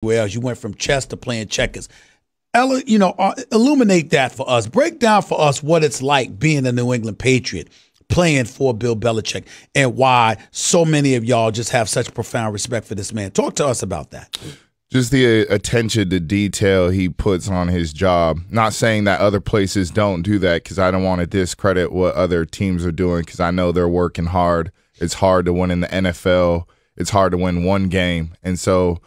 else. You went from chess to playing checkers. Illuminate that for us. Break down for us what it's like being a New England Patriot, playing for Bill Belichick, and why so many of y'all just have such profound respect for this man. Talk to us about that. Just the attention to detail he puts on his job. Not saying that other places don't do that, because I don't want to discredit what other teams are doing, because I know they're working hard. It's hard to win in the NFL. It's hard to win one game. And so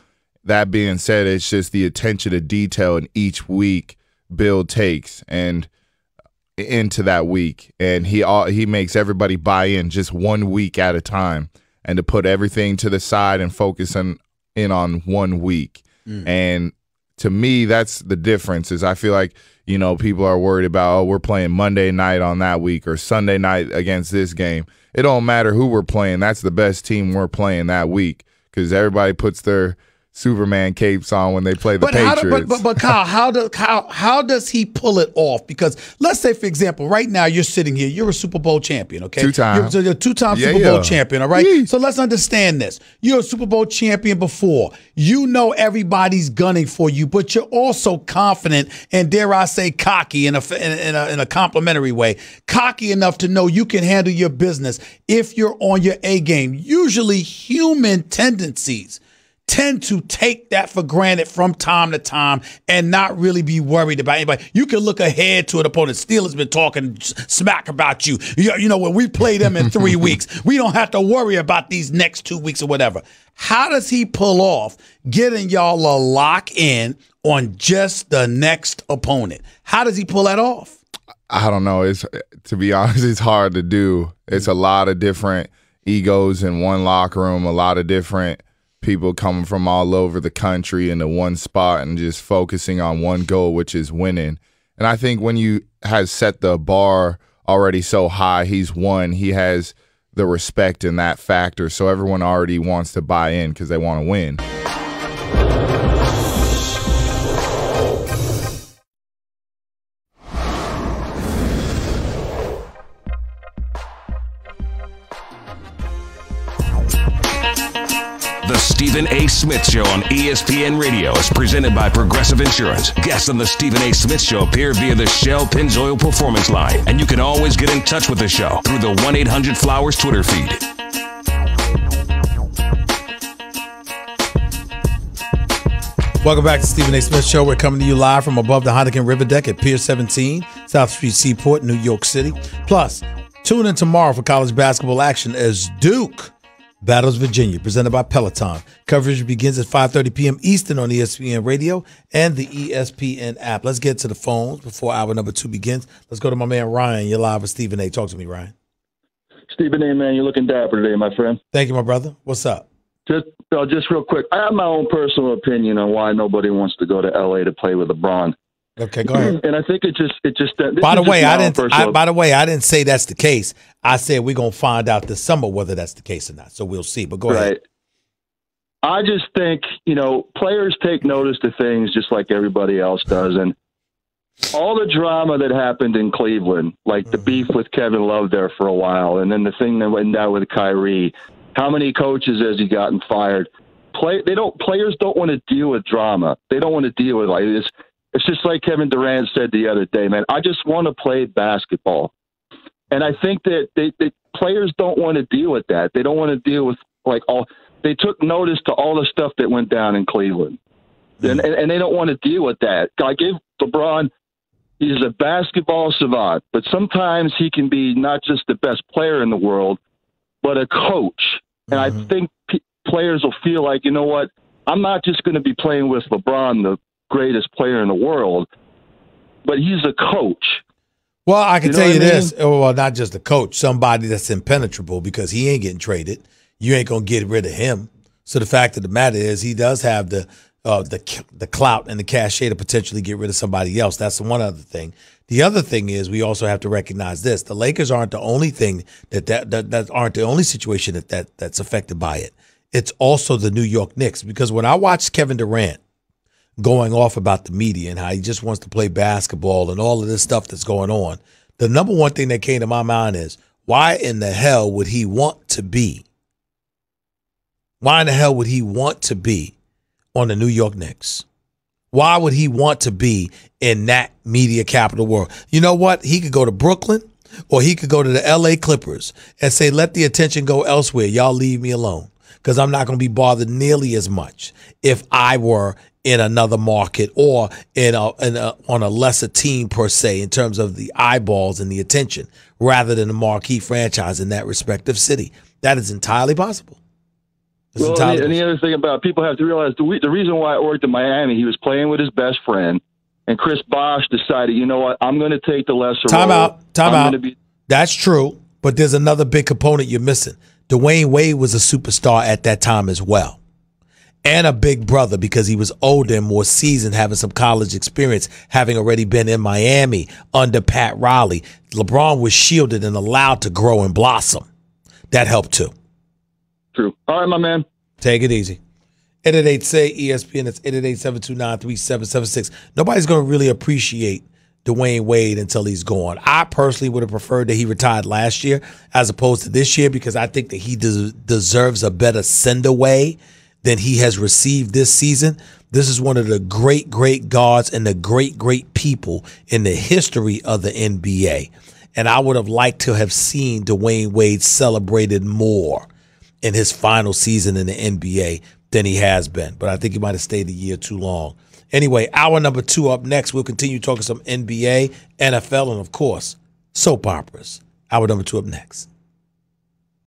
that being said, it's just the attention to detail in each week Bill takes and into that week. And he makes everybody buy in just 1 week at a time, and to put everything to the side and focus in on 1 week. And to me, that's the difference. Is I feel like, people are worried about, oh, we're playing Monday night on that week or Sunday night against this game. It don't matter who we're playing. That's the best team we're playing that week, because everybody puts their Superman capes on when they play the Patriots. But Kyle, how does he pull it off? Because let's say, for example, right now you're sitting here, you're a Super Bowl champion, okay? 2 times. You're a 2-time Super Bowl champion, all right? Yee. So let's understand this. You're a Super Bowl champion before. You know everybody's gunning for you, but you're also confident and, dare I say, cocky in a complimentary way. Cocky enough to know you can handle your business if you're on your A game. Usually human tendencies tend to take that for granted from time to time and not really be worried about anybody. You can look ahead to an opponent. Steelers been talking smack about you. When we play them in 3 weeks, we don't have to worry about these next 2 weeks or whatever. How does he pull off getting y'all a lock in on just the next opponent? How does he pull that off? I don't know. To be honest, it's hard to do. It's a lot of different egos in one locker room, a lot of different people coming from all over the country into one spot and just focusing on one goal, which is winning. And I think when you has set the bar already so high, he's won, he has the respect in that factor. So everyone already wants to buy in because they want to win. The Stephen A. Smith Show on ESPN Radio is presented by Progressive Insurance. Guests on the Stephen A. Smith Show appear via the Shell Pennzoil Performance Line, and you can always get in touch with the show through the 1-800-Flowers Twitter feed. Welcome back to Stephen A. Smith Show. We're coming to you live from above the Heineken River Deck at Pier 17, South Street Seaport, New York City. Plus, tune in tomorrow for college basketball action as Duke battles Virginia, presented by Peloton. Coverage begins at 5:30 p.m. Eastern on ESPN Radio and the ESPN app. Let's get to the phones before hour number 2 begins. Let's go to my man Ryan. You're live with Stephen A. Talk to me, Ryan. Stephen A., man, you're looking dapper today, my friend. Thank you, my brother. What's up? Just real quick, I have my own personal opinion on why nobody wants to go to L.A. to play with LeBron. Okay, go ahead. And I think it just. By the way, I didn't say that's the case. I said we're gonna find out this summer whether that's the case or not. So we'll see. But go ahead. I just think players take notice to things just like everybody else does, and all the drama that happened in Cleveland, like the beef with Kevin Love there for a while, and then the thing that went down with Kyrie. How many coaches has he gotten fired? Players don't want to deal with drama. They don't want to deal with like this. It's just like Kevin Durant said the other day, man. I just want to play basketball, and I think that players don't want to deal with that. They don't want to deal with They took notice to all the stuff that went down in Cleveland, and they don't want to deal with that. I give LeBron. He's a basketball savant, but sometimes he can be not just the best player in the world, but a coach. And I think players will feel like, you know what? I'm not just going to be playing with LeBron, the greatest player in the world, but he's a coach. Well, I can tell you this. Well, not just a coach, somebody that's impenetrable because he ain't getting traded. You ain't going to get rid of him. So the fact of the matter is he does have the clout and the cachet to potentially get rid of somebody else. That's one other thing. The other thing is we also have to recognize this. The Lakers aren't the only thing that aren't the only situation that's affected by it. It's also the New York Knicks, because when I watched Kevin Durant going off about the media and how he just wants to play basketball and all of this stuff that's going on, the number one thing that came to my mind is, why in the hell would he want to be? Why in the hell would he want to be on the New York Knicks? Why would he want to be in that media capital world? You know what? He could go to Brooklyn or he could go to the LA Clippers and say, let the attention go elsewhere. Y'all leave me alone because I'm not going to be bothered nearly as much if I were in another market or on a lesser team per se in terms of the eyeballs and the attention rather than a marquee franchise in that respective city. That is entirely possible. And the other thing about people have to realize the reason why it worked in Miami, he was playing with his best friend, and Chris Bosh decided, you know what, I'm going to take the lesser Time role. out. That's true, but there's another big component you're missing. Dwayne Wade was a superstar at that time as well, and a big brother because he was older and more seasoned, having some college experience, having already been in Miami under Pat Riley. LeBron was shielded and allowed to grow and blossom. That helped too. True. All right, my man. Take it easy. 888-SAY-ESPN. That's 888-729-3776. Nobody's going to really appreciate Dwayne Wade until he's gone. I personally would have preferred that he retired last year as opposed to this year because I think that he deserves a better send-away than he has received this season. This is one of the great, great guards and the great, great people in the history of the NBA. And I would have liked to have seen Dwayne Wade celebrated more in his final season in the NBA than he has been. But I think he might have stayed a year too long. Anyway, hour number 2 up next. We'll continue talking some NBA, NFL, and, of course, soap operas. Hour number 2 up next.